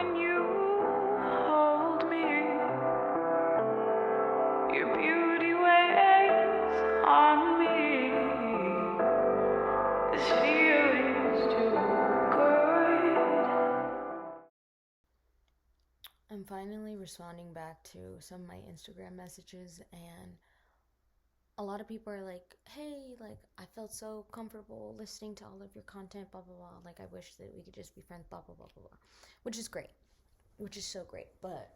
when you hold me. Your beauty weighs on me. This feeling's too good. I'm finally responding back to some of my Instagram messages, and a lot of people are like, hey, like, I felt so comfortable listening to all of your content, blah, blah, blah. Like, I wish that we could just be friends, blah, blah, blah, blah, blah. Which is great. Which is so great. But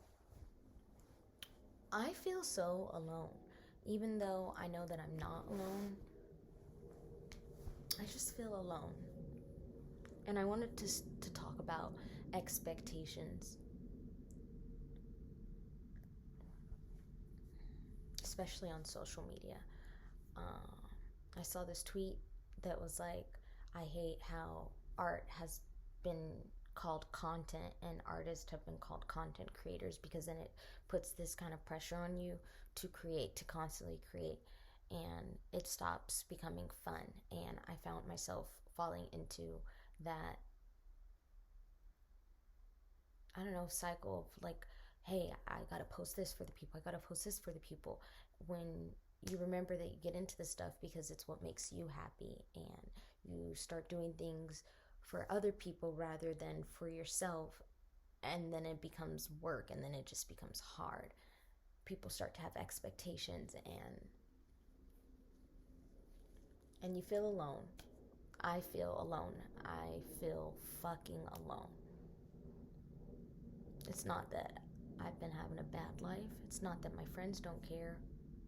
I feel so alone. Even though I know that I'm not alone, I just feel alone. And I wanted to talk about expectations. Especially on social media. I saw this tweet that was like, I hate how art has been called content and artists have been called content creators, because then it puts this kind of pressure on you to create, to constantly create, and it stops becoming fun. And I found myself falling into that, I don't know, cycle of like, hey, I gotta post this for the people, I gotta post this for the people, when you remember that you get into this stuff because it's what makes you happy, and you start doing things for other people rather than for yourself, and then it becomes work, and then it just becomes hard. People start to have expectations, and you feel alone. I feel alone. I feel fucking alone. It's not that I've been having a bad life. It's not that my friends don't care.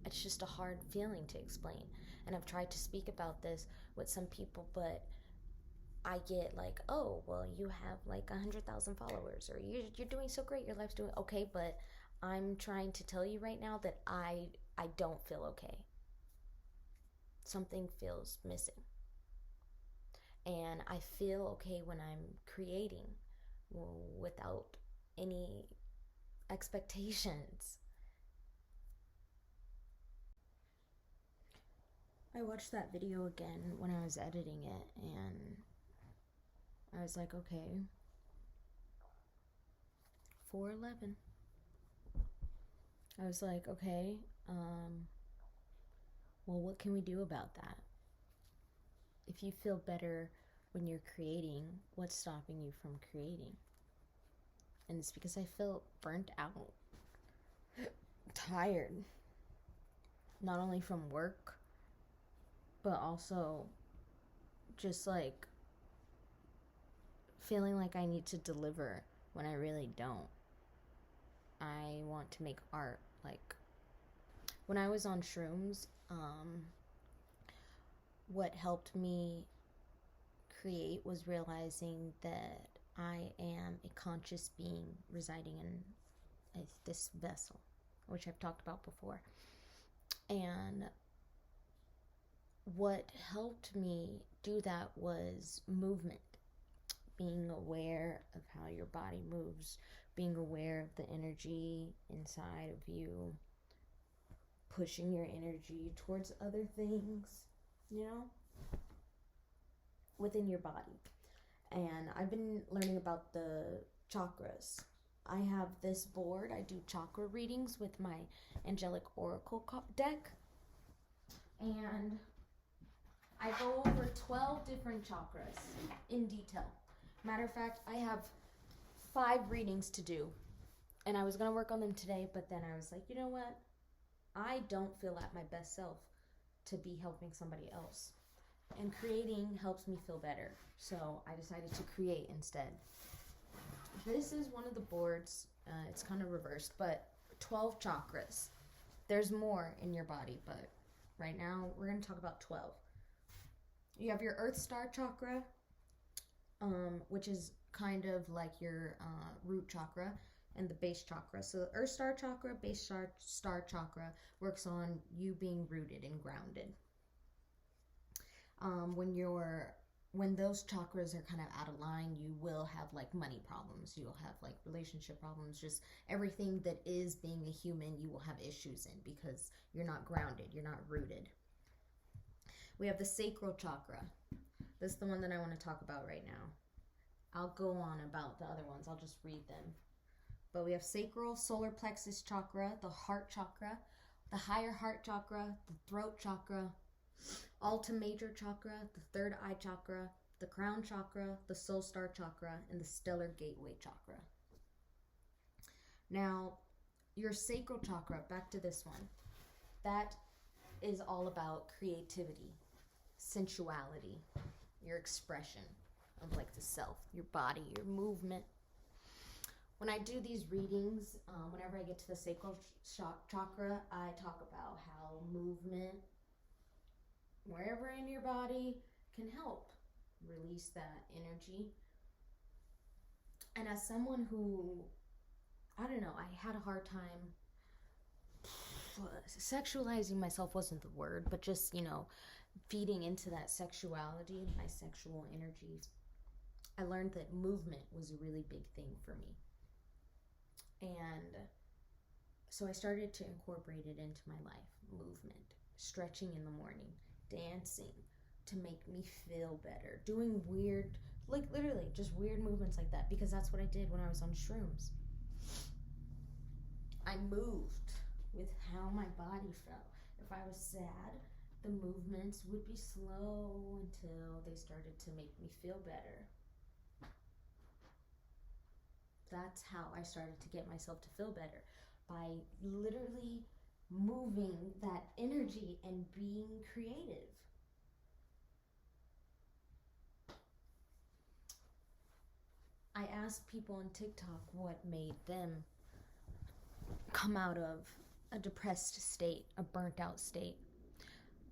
It's just a hard feeling to explain. And I've tried to speak about this with some people, but I get like, oh, well, you have like 100,000 followers, or you're doing so great, your life's doing okay, but I'm trying to tell you right now that I don't feel okay. Something feels missing. And I feel okay when I'm creating without any expectations. I watched that video again when I was editing it, and I was like, okay, 411. I was like, okay, well, what can we do about that? If you feel better when you're creating, what's stopping you from creating? And it's because I feel burnt out, tired, not only from work, but also just like feeling like I need to deliver when I really don't. I want to make art. Like, when I was on shrooms, what helped me create was realizing that I am a conscious being residing in this vessel, which I've talked about before. And what helped me do that was movement. Being aware of how your body moves, being aware of the energy inside of you, pushing your energy towards other things, you know, within your body. And I've been learning about the chakras. I have this board. I do chakra readings with my angelic oracle deck, and I go over 12 different chakras in detail. Matter of fact, I have 5 readings to do, and I was going to work on them today, but then I was like, you know what? I don't feel at my best self to be helping somebody else. And creating helps me feel better. So I decided to create instead. This is one of the boards. It's kind of reversed, but 12 chakras. There's more in your body, but right now we're going to talk about 12. You have your Earth Star chakra, which is kind of like your root chakra, and the base chakra. So the Earth Star chakra, base star chakra works on you being rooted and grounded. When those chakras are kind of out of line, you will have like money problems, you'll have like relationship problems, just everything that is being a human you will have issues in, because you're not grounded, you're not rooted. We have the sacral chakra. This is the one that I want to talk about right now. I'll go on about the other ones. I'll just read them. But we have sacral, solar plexus chakra, the heart chakra, the higher heart chakra, the throat chakra, Alta major chakra, the third eye chakra, the crown chakra, the soul star chakra, and the stellar gateway chakra. Now, your sacral chakra, back to this one, that is all about creativity, sensuality, your expression of like the self, your body, your movement. When I do these readings, whenever I get to the sacral chakra, I talk about how movement, wherever in your body, can help release that energy. And as someone who, I don't know, I had a hard time, sexualizing myself wasn't the word, but just, feeding into that sexuality, my sexual energy, I learned that movement was a really big thing for me. And so I started to incorporate it into my life. Movement, stretching in the morning, dancing to make me feel better, doing weird, like literally just weird movements like that, because that's what I did when I was on shrooms. I moved with how my body felt. If I was sad, the movements would be slow until they started to make me feel better. That's how I started to get myself to feel better, by literally moving that energy and being creative. I asked people on TikTok what made them come out of a depressed state, a burnt out state.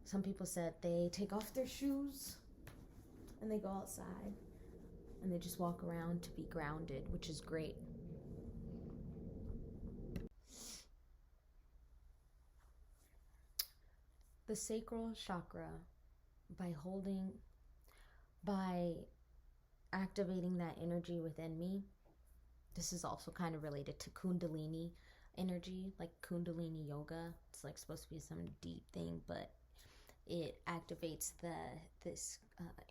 Some people said they take off their shoes and they go outside and they just walk around to be grounded, which is great. The sacral chakra, by activating that energy within me, this is also kind of related to Kundalini energy, like Kundalini yoga. It's like supposed to be some deep thing, but it activates this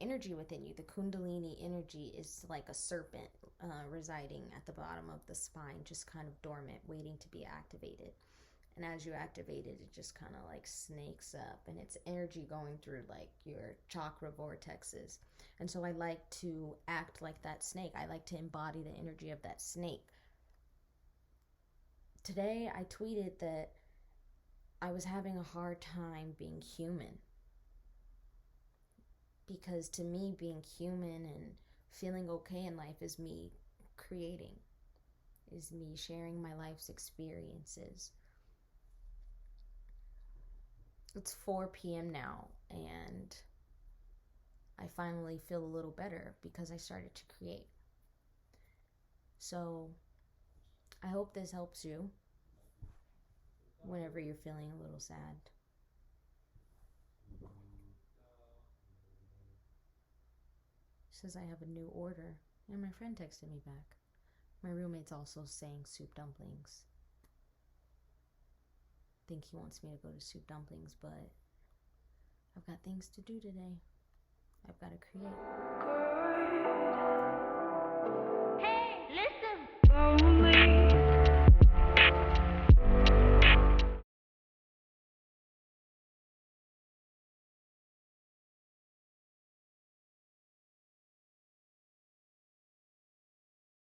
energy within you. The Kundalini energy is like a serpent residing at the bottom of the spine, just kind of dormant, waiting to be activated. And as you activate it, it just kind of like snakes up, and it's energy going through like your chakra vortexes. And so I like to act like that snake. I like to embody the energy of that snake. Today I tweeted that I was having a hard time being human, because to me, being human and feeling okay in life is me creating, is me sharing my life's experiences. It's 4 p.m. now, and I finally feel a little better because I started to create. So I hope this helps you whenever you're feeling a little sad. Says I have a new order, and my friend texted me back. My roommate's also saying soup dumplings. I think he wants me to go to soup dumplings, but I've got things to do today. I've got to create. Good. Hey, listen. Lonely.